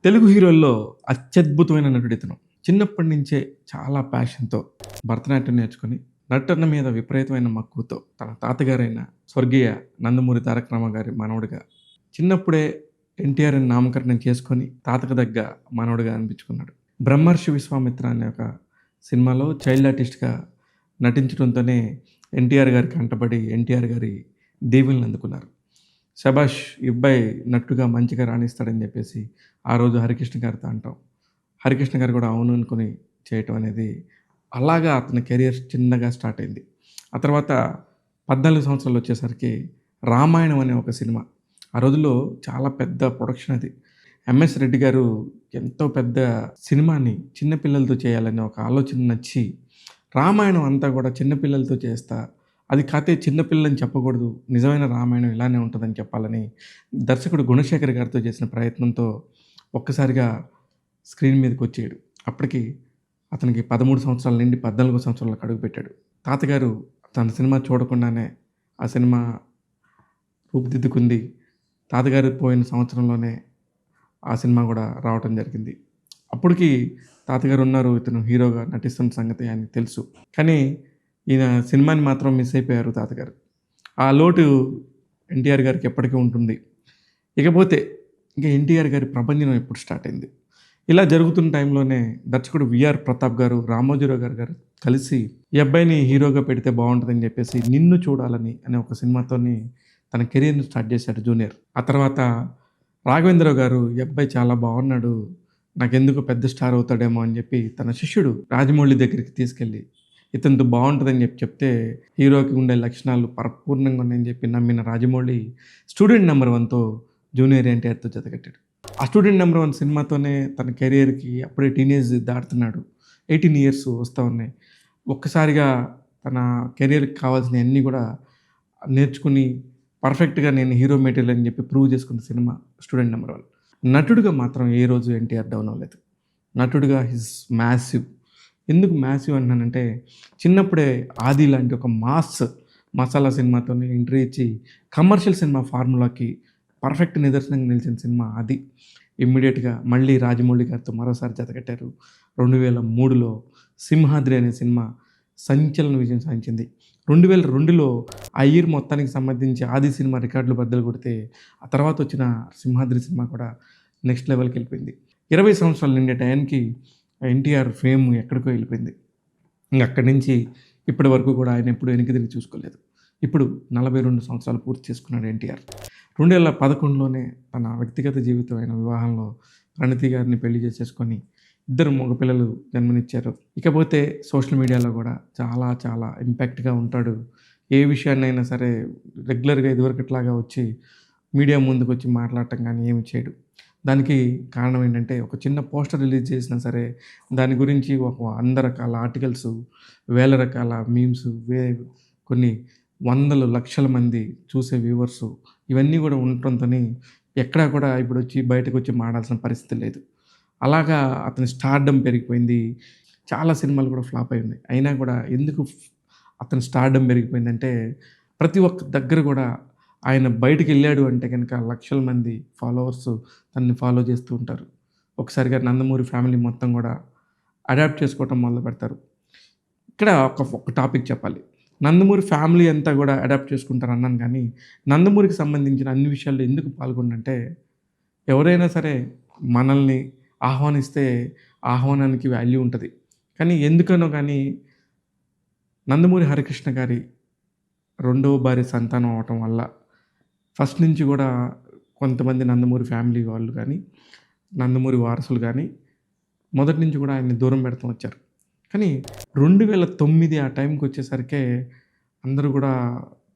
తెలుగు హీరోల్లో అత్యద్భుతమైన నటుడితను. చిన్నప్పటి నుంచే చాలా ప్యాషన్‌తో భరతనాట్యం నేర్చుకొని, నటన మీద విపరీతమైన మక్కువతో తన తాతగారైన స్వర్గీయ నందమూరి తారక రామ గారి మనవడుగా, చిన్నప్పుడే ఎన్టీఆర్ అని నామకరణం చేసుకొని తాతకు దగ్గ మనవడుగా అనిపించుకున్నాడు. 'బ్రహ్మర్షి విశ్వామిత్ర' అనే ఒక సినిమాలో చైల్డ్ ఆర్టిస్ట్‌గా నటించడంతోనే ఎన్టీఆర్ గారికి కంటబడి ఎన్టీఆర్ గారి దీవెనలు అందుకున్నారు. శభాష్! ఈ అబ్బాయి నటుడుగా మంచిగా రాణిస్తాడని చెప్పేసి ఆ రోజు హరికృష్ణ గారితో అంటాం. హరికృష్ణ గారు కూడా అవును అనుకుని చేయటం అనేది అలాగా అతని కెరియర్ చిన్నగా స్టార్ట్ అయింది. ఆ తర్వాత 14 సంవత్సరాలు వచ్చేసరికి 'రామాయణం' అనే ఒక సినిమా. ఆ రోజుల్లో చాలా పెద్ద ప్రొడక్షన్ అది. ఎంఎస్ రెడ్డి గారు ఎంతో పెద్ద సినిమాని చిన్న పిల్లలతో చేయాలనే ఒక ఆలోచన నచ్చి, రామాయణం అంతా కూడా చిన్న పిల్లలతో చేస్తా, అది కాతే చిన్న పిల్లలని చెప్పకూడదు, నిజమైన రామాయణం ఇలానే ఉంటదని చెప్పాలని దర్శకుడు గుణశేఖర్ గారితో చేసిన ప్రయత్నంతో ఒక్కసారిగా స్క్రీన్ మీదకొచ్చాడు. అప్పటికి అతనికి 13 సంవత్సరాల నుండి 14 సంవత్సరాలకు అడుగుపెట్టాడు. తాతగారు తన సినిమా చూడకుండానే ఆ సినిమా రూపుదిద్దుకుంది. తాతగారు పోయిన సంవత్సరంలోనే ఆ సినిమా గూడా రావటం జరిగింది. అప్పటికి తాతగారు ఉన్నారు, ఇతను హీరోగా నటిస్తున్న సంగతి ఆయనకి తెలుసు. కానీ ఈయన సినిమాని మాత్రం మిస్ అయిపోయారు తాతగారు. ఆ లోటు ఎన్టీఆర్ గారికి ఎప్పటికీ ఉంటుంది. ఇకపోతే ఇంక ఎన్టీఆర్ గారి ప్రభంజనం ఎప్పుడు స్టార్ట్ అయింది. ఇలా జరుగుతున్న టైంలోనే దర్శకుడు విఆర్ ప్రతాప్ గారు, రామోజీరావు గారు కలిసి ఈ అబ్బాయిని హీరోగా పెడితే బావుంటదని చెప్పేసి 'నిన్ను చూడాలని' అనే ఒక సినిమాతోని తన కెరియర్‌ని స్టార్ట్ చేశాడు జూనియర్. ఆ తర్వాత రాఘవేంద్రరావు గారు ఈ అబ్బాయి చాలా బాగున్నాడు, నాకెందుకో పెద్ద స్టార్ అవుతాడేమో అని చెప్పి తన శిష్యుడు రాజమౌళి దగ్గరికి తీసుకెళ్ళి ఇతనితో బావుంటదని చెప్తే హీరోకి ఉండే లక్షణాలు పరిపూర్ణంగా ఉన్నాయని చెప్పి నమ్మిన రాజమౌళి 'స్టూడెంట్ నంబర్ వన్'తో జూనియర్ ఎన్టీఆర్‌తో జతకట్టాడు. ఆ 'స్టూడెంట్ నంబర్ వన్' సినిమాతోనే తన కెరియర్‌కి అప్పుడే టీనేజ్ దాటుతున్నాడు. 18 ఇయర్స్ వస్తా ఉన్నాయి. ఒక్కసారిగా తన కెరియర్‌కి కావాల్సినయన్నీ కూడా నేర్చుకుని పర్ఫెక్ట్‌గా నేను హీరో మెటీరియల్ అని చెప్పి ప్రూవ్ చేసుకున్న సినిమా 'స్టూడెంట్ నంబర్ వన్'. నటుడుగా మాత్రం ఏ రోజు ఎన్టీఆర్ డౌన్ అవ్వలేదు. నటుడుగా హిస్ మ్యాసివ్. ఎందుకు మ్యాసివ్ అంటున్నానంటే, చిన్నప్పుడే 'ఆది' లాంటి ఒక మాస్ మసాలా సినిమాతోని ఎంట్రీ ఇచ్చి కమర్షియల్ సినిమా ఫార్ములాకి పర్ఫెక్ట్ నిదర్శనంగా నిలిచిన సినిమా 'ఆది'. ఇమ్మీడియేట్‌గా మళ్ళీ రాజమౌళి గారితో మరోసారి జతకట్టారు. 2003లో 'సింహాద్రి' అనే సినిమా సంచలన విజయం సాధించింది. 2002లో ఆ ఇయర్ మొత్తానికి సంబంధించి 'ఆది' సినిమా రికార్డులు బద్దలు కొడితే, ఆ తర్వాత వచ్చిన 'సింహాద్రి' సినిమా కూడా నెక్స్ట్ లెవెల్‌కెళ్ళిపోయింది. 20 సంవత్సరాలు నిండే టయానికి ఎన్టీఆర్ ఫేమ్ ఎక్కడికో వెళ్ళిపోయింది. ఇంక అక్కడి నుంచి ఇప్పటి వరకు కూడా ఆయన ఎప్పుడు వెనక్కి తిరిగి చూసుకోలేదు. ఇప్పుడు 42 సంవత్సరాలు పూర్తి చేసుకున్నాడు ఎన్టీఆర్. 2011లోనే తన వ్యక్తిగత జీవితమైన వివాహంలో ప్రణతి గారిని పెళ్లి చేసేసుకొని ఇద్దరు మగపిల్లలు జన్మనిచ్చారు. ఇకపోతే సోషల్ మీడియాలో కూడా చాలా చాలా ఇంపాక్ట్‌గా ఉంటాడు. ఏ విషయాన్నైనా సరే రెగ్యులర్‌గా ఇదివరకట్లాగా వచ్చి మీడియా ముందుకొచ్చి మాట్లాడటం కానీ ఏమి చేయడు. దానికి కారణం ఏంటంటే, ఒక చిన్న పోస్టర్ రిలీజ్ చేసినా సరే దాని గురించి ఒక 100 రకాల ఆర్టికల్సు, వేల రకాల మీమ్స్, కొన్ని వందల లక్షల మంది చూసే వ్యూవర్సు ఇవన్నీ కూడా ఉండటంతోని ఎక్కడా కూడా ఇప్పుడొచ్చి బయటకొచ్చి మాట్లాడాల్సిన పరిస్థితి లేదు. అలాగా అతని స్టార్డమ్ పెరిగిపోయింది. చాలా సినిమాలు కూడా ఫ్లాప్ అయి ఉన్నాయి. అయినా కూడా ఎందుకు అతని స్టార్డమ్ పెరిగిపోయిందంటే, ప్రతి ఒక్క దగ్గర కూడా ఆయన బయటికెళ్ళాడు అంటే గనక లక్షల మంది ఫాలోవర్స్ తనని ఫాలో చేస్తూ ఉంటారు. ఒకసారిగా నందమూరి ఫ్యామిలీ మొత్తం కూడా అడాప్ట్ చేసుకోవటం మొదలుపెడతారు. ఇక్కడ ఒక టాపిక్ చెప్పాలి. నందమూరి ఫ్యామిలీ అంతా కూడా అడాప్ట్ చేసుకుంటారు అన్నాను గానీ, నందమూరికి సంబంధించిన అన్ని విషయాల్లో ఎందుకు పాల్గొనంటే, ఎవరైనా సరే మనల్ని ఆహ్వానిస్తే ఆహ్వానానికి వాల్యూ ఉంటది. కానీ ఎందుకనో గానీ నందమూరి హరికృష్ణ గారి రెండవ భార్య సంతానం అవ్వటం వల్ల ఫస్ట్ నుంచి గూడా కొంతమంది నందమూరి ఫ్యామిలీ వాళ్ళు గానీ, నందమూరి వారసులు గానీ, మొదటి నుంచి గూడా ఆయన్ని దూరం పెడుతూ వచ్చారు. కానీ 2009 ఆ టైంకొచ్చేసరికే అందరూ గూడా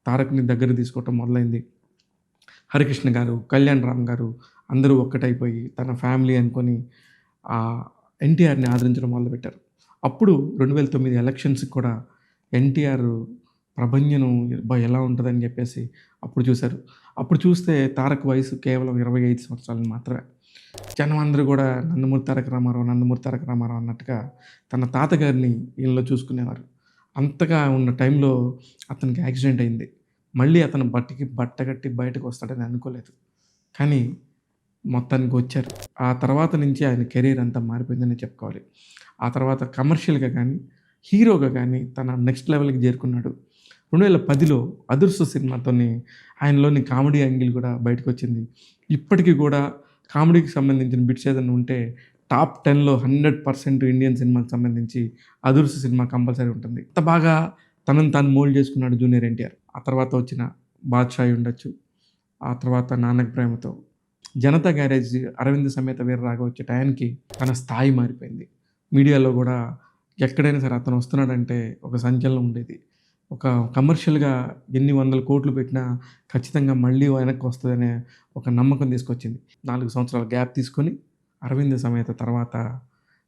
తారక్‌ని దగ్గరికి తీసుకోవటం మొదలైంది. హరికృష్ణ గారు, కళ్యాణ్ రామ్ గారు అందరూ ఒక్కటైపోయి తన ఫ్యామిలీ అనుకోని ఎన్టీఆర్‌ని ఆదరించడం మొదలుపెట్టారు. అప్పుడు 2009 ఎలక్షన్స్‌కి కూడా ఎన్టీఆర్ ప్రభంజనం అబ్బా! ఎలా ఉంటదని జెప్పేసి అప్పుడు చూసారు. అప్పుడు చూస్తే తారక్ వయసు కేవలం 25 సంవత్సరాలు మాత్రమే. జనం అందరూ గూడా నందమూరి తారక రామారావు, నందమూరి తారక రామారావు అన్నట్టుగా తన తాతగారిని ఈయనలో చూసుకునేవారు. అంతగా ఉన్న టైంలో అతనికి యాక్సిడెంట్ అయింది. మళ్ళీ అతను బట్టకట్టి బయటకొస్తాడని అనుకోలేదు. కానీ మొత్తానికి వచ్చారు. ఆ తర్వాత నుంచి ఆయన కెరీర్ అంతా మారిపోయిందనే చెప్పుకోవాలి. ఆ తర్వాత కమర్షియల్‌గా గానీ, హీరోగా గానీ తన నెక్స్ట్ లెవెల్‌కి చేరుకున్నాడు. 2010లో 'అదుర్సు' సినిమాతోని ఆయనలోని కామెడీ యాంగిల్ గూడా బయటకొచ్చింది. ఇప్పటికి గూడా కామెడీకి సంబంధించిన బిట్స్ ఏదన్నా ఉంటే టాప్ 10లో 100% ఇండియన్ సినిమాకి సంబంధించి 'అదుర్సు' సినిమా కంపల్సరీ ఉంటుంది. అంత బాగా తనను తాను మోల్డ్ చేసుకున్నాడు జూనియర్ ఎన్టీఆర్. ఆ తర్వాత వచ్చిన 'బాద్‌షా' అయ్యుండొచ్చు. ఆ తర్వాత 'నాన్నకు ప్రేమతో', 'జనతా గ్యారేజ్', 'అరవింద సమేత వీర రాఘవ' వచ్చే టయానికి తన స్థాయి మారిపోయింది. మీడియాలో గూడా ఎక్కడైనా సరే అతను వస్తున్నాడంటే ఒక సంచలనం ఉండేది. ఒక కమర్షియల్‌గా ఎన్ని వందల కోట్లు పెట్టినా ఖచ్చితంగా మళ్ళీ వెనక్కి వస్తదనే ఒక నమ్మకం తీసుకొచ్చింది. 4 సంవత్సరాల గ్యాప్ తీసుకొని 'అరవింద సమేత' తర్వాత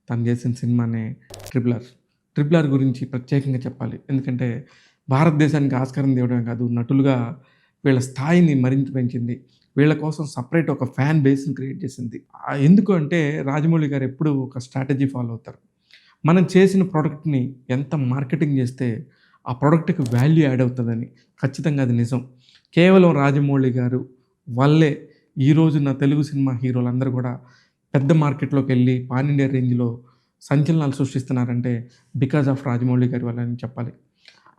తను చేసిన సినిమానే 'ట్రిపుల్ ఆర్'. 'ట్రిపుల్ ఆర్' గురించి ప్రత్యేకంగా చెప్పాలి. ఎందుకంటే భారతదేశానికి ఆస్కారం తేవడమే కాదు, నటులుగా వీళ్ళ స్థాయిని మరింత పెంచింది. వీళ్ళ కోసం సెపరేట్ ఒక ఫ్యాన్ బేస్‌ని క్రియేట్ చేసింది. ఎందుకు అంటే రాజమౌళి గారు ఎప్పుడూ ఒక స్ట్రాటజీ ఫాలో అవుతారు. మనం చేసిన ప్రొడక్ట్‌ని ఎంత మార్కెటింగ్ చేస్తే ఆ ప్రొడక్ట్‌కి వాల్యూ యాడ్ అవుతదని. ఖచ్చితంగా అది నిజం. కేవలం రాజమౌళి గారు వల్లే ఈ రోజున తెలుగు సినిమా హీరోలందరూ కూడా పెద్ద మార్కెట్‌లోకెళ్ళి పాన్ ఇండియా రేంజ్‌లో సంచలనాలు సృష్టిస్తున్నారంటే బికాస్ ఆఫ్ రాజమౌళి గారి వల్లే అని చెప్పాలి.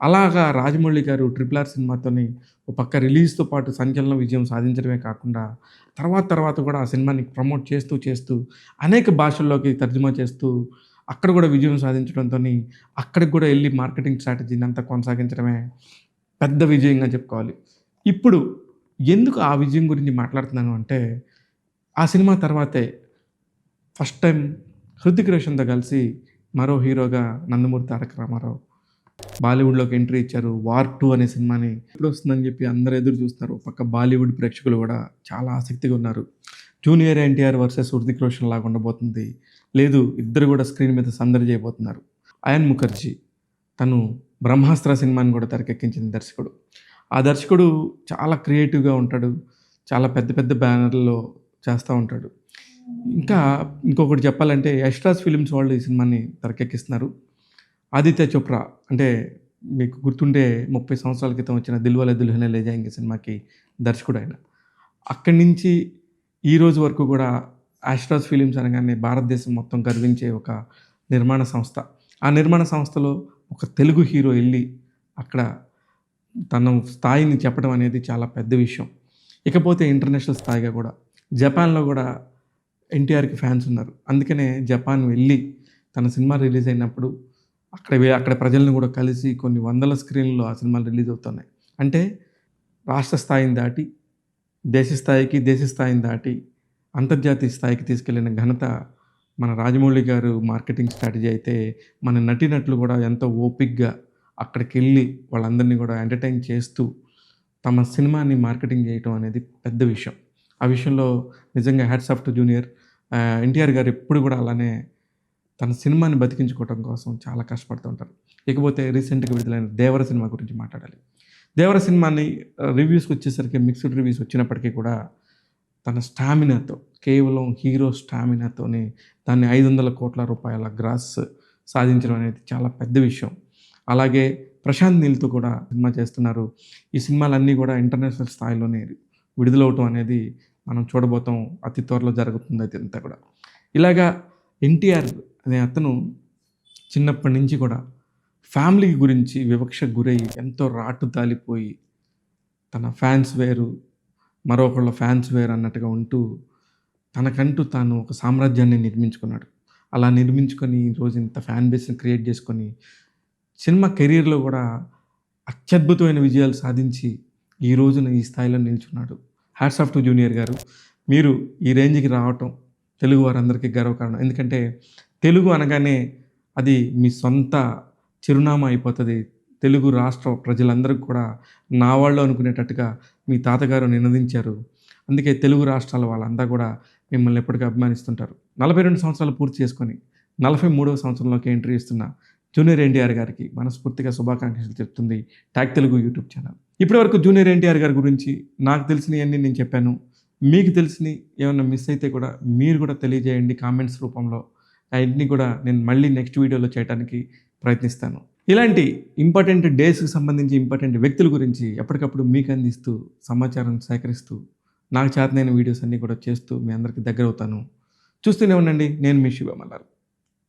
అలాగా రాజమౌళి గారు 'ట్రిపుల్ ఆర్' సినిమాతోని ఒక పక్క రిలీజ్‌తో పాటు సంచలన విజయం సాధించడమే కాకుండా తర్వాత కూడా ఆ సినిమాని ప్రమోట్ చేస్తూ అనేక భాషల్లోకి తర్జుమా చేస్తూ అక్కడ కూడా విజయం సాధించడంతోని అక్కడికి కూడా ఎళ్లి మార్కెటింగ్ స్ట్రాటజీని అంతా కొనసాగించడమే పెద్ద విజయంగా చెప్పుకోవాలి. ఇప్పుడు ఎందుకు ఆ విజయం గురించి మాట్లాడుతున్నాను అంటే, ఆ సినిమా తర్వాతే ఫస్ట్ టైమ్ 'హృతిక్ రోషన్‌తో' కలిసి మరో హీరోగా 'నందమూరి తారక రామారావు' బాలీవుడ్‌లోకి ఎంట్రీ ఇచ్చారు. 'వార్ 2' అనే సినిమాని ఎప్పుడొస్తుందని చెప్పి అందరూ ఎదురు చూస్తున్నారు. ఒక పక్క బాలీవుడ్ ప్రేక్షకులు కూడా చాలా ఆసక్తిగా ఉన్నారు. జూనియర్ ఎన్టీఆర్ వర్సెస్ 'హృతిక్ రోషన్' లాగా ఉండబోతుంది. లేదు, ఇద్దరు కూడా స్క్రీన్ మీద సందడి చేయబోతున్నారు. అయాన్ ముఖర్జీ తను 'బ్రహ్మాస్త్ర' సినిమాని కూడా తెరకెక్కించిన దర్శకుడు. ఆ దర్శకుడు చాలా క్రియేటివ్‌గా ఉంటాడు. చాలా పెద్ద పెద్ద బ్యానర్‌లో చేస్తా ఉంటాడు. ఇంకా ఇంకొకటి చెప్పాలంటే యష్‌రాజ్ ఫిల్మ్స్ వాళ్ళు ఈ సినిమాని తెరకెక్కిస్తున్నారు. ఆదిత్య చోప్రా అంటే మీకు గుర్తుంటే 30 సంవత్సరాల క్రితం వచ్చిన 'దిల్‌వాలే దుల్హనియా లే జాయేంగే' సినిమాకి దర్శకుడాయన. అక్కడి నుంచి ఈ రోజు వరకు కూడా యాష్‌రాజ్ ఫిలిమ్స్ అనగానే భారతదేశం మొత్తం గర్వించే ఒక నిర్మాణ సంస్థ. ఆ నిర్మాణ సంస్థలో ఒక తెలుగు హీరో ఎళ్లి అక్కడ తన స్థాయిని చెప్పడం అనేది చాలా పెద్ద విషయం. ఇకపోతే ఇంటర్నేషనల్ స్థాయిగా కూడా జపాన్‌లో కూడా ఎన్టీఆర్‌కి ఫ్యాన్స్ ఉన్నారు. అందుకనే జపాన్ వెళ్ళి తన సినిమా రిలీజ్ అయినప్పుడు అక్కడ ప్రజలను కూడా కలిసి కొన్ని వందల స్క్రీన్‌లో ఆ సినిమాలు రిలీజ్ అవుతున్నాయి. అంటే రాష్ట్ర స్థాయిని దాటి, దేశ స్థాయిని దాటి అంతర్జాతీయ స్థాయికి తీసుకెళ్ళిన ఘనత మన రాజమౌళి గారు మార్కెటింగ్ స్ట్రాటజీ అయితే, మన నటీనటులు కూడా ఎంతో ఓపికగా అక్కడికెళ్ళి వాళ్ళందరినీ కూడా ఎంటర్‌టైన్ చేస్తూ తమ సినిమాని మార్కెటింగ్ చేయటం అనేది పెద్ద విషయం. ఆ విషయంలో నిజంగా hats off to junior. NTR గారు ఎప్పుడు కూడా అలానే తన సినిమాని బతికించుకోవటం కోసం చాలా కష్టపడుతూ ఉంటారు. ఇకపోతే రీసెంట్‌గా విడుదలైన 'దేవర' సినిమా గురించి మాట్లాడాలి. 'దేవర' సినిమాని రివ్యూస్ వచ్చేసరికి మిక్స్డ్ రివ్యూస్ వచ్చినప్పటికీ కూడా తన స్టామినాతో, కేవలం హీరో స్టామినాతోనే దాన్ని 500,00,00,000 గ్రాస్ సాధించడం అనేది చాలా పెద్ద విషయం. అలాగే ప్రశాంత్ నీల్‌తో కూడా సినిమా చేస్తున్నారు. ఈ సినిమాలన్నీ కూడా ఇంటర్నేషనల్ స్థాయిలోనే విడుదలవ్వటం అనేది మనం చూడబోతాం. అతి త్వరలో జరుగుతుంది అదంతా కూడా. ఇలాగా ఎన్టీఆర్ అనే అతను చిన్నప్పటి నుంచి కూడా ఫ్యామిలీ గురించి వివక్షకు గురయ్యి ఎంతో రాటుతాలిపోయి తన ఫ్యాన్స్ వేరు, మరొకళ్ళ ఫ్యాన్స్ వేరు అన్నట్టుగా ఉంటూ తనకంటూ తాను ఒక సామ్రాజ్యాన్ని నిర్మించుకున్నాడు. అలా నిర్మించుకొని ఈరోజు ఇంత ఫ్యాన్ బేస్‌ని క్రియేట్ చేసుకొని సినిమా కెరియర్‌లో కూడా అత్యద్భుతమైన విజయాలు సాధించి ఈ రోజున ఈ స్థాయిలో నిల్చున్నాడు. హ్యాట్స్ ఆఫ్ టు జూనియర్ గారు. మీరు ఈ రేంజ్‌కి రావటం తెలుగు వారందరికీ గర్వకారణం. ఎందుకంటే తెలుగు అనగానే అది మీ సొంత చిరునామా అయిపోతది. తెలుగు రాష్ట్ర ప్రజలందరికి కూడా నా వాళ్ళు అనుకునేటట్టుగా మీ తాతగారు నినదించారు. అందుకే తెలుగు రాష్ట్రాల వాళ్ళంతా కూడా మిమ్మల్ని ఎప్పటికీ అభిమానిస్తుంటారు. 42 సంవత్సరాలు పూర్తి చేసుకొని 43వ సంవత్సరంలోకి ఎంట్రీ ఇస్తున్న జూనియర్ ఎన్టీఆర్ గారికి మనస్ఫూర్తిగా శుభాకాంక్షలు చెప్తుంది టాక్ తెలుగు యూట్యూబ్ ఛానల్. ఇప్పటివరకు జూనియర్ ఎన్టీఆర్ గారి గురించి నాకు తెలిసినయన్నీ నేను చెప్పాను. మీకు తెలిసినయి ఏమన్నా మిస్ అయితే కూడా మీరు కూడా తెలియజేయండి కామెంట్స్ రూపంలో. అయన్నీ కూడా నేను మళ్ళీ నెక్స్ట్ వీడియోలో చేయడానికి ప్రయత్నిస్తాను. ఇలాంటి ఇంపార్టెంట్ డేస్‌కి సంబంధించి ఇంపార్టెంట్ వ్యక్తుల గురించి ఎప్పటికప్పుడు మీకు అందిస్తూ సమాచారం సేకరిస్తూ నాకు చేతనైన వీడియోస్ అన్నీ కూడా చేస్తూ మీ అందరికి దగ్గరవుతాను. చూస్తూనే ఉండండి. నేను మీ శివ మల్లార్.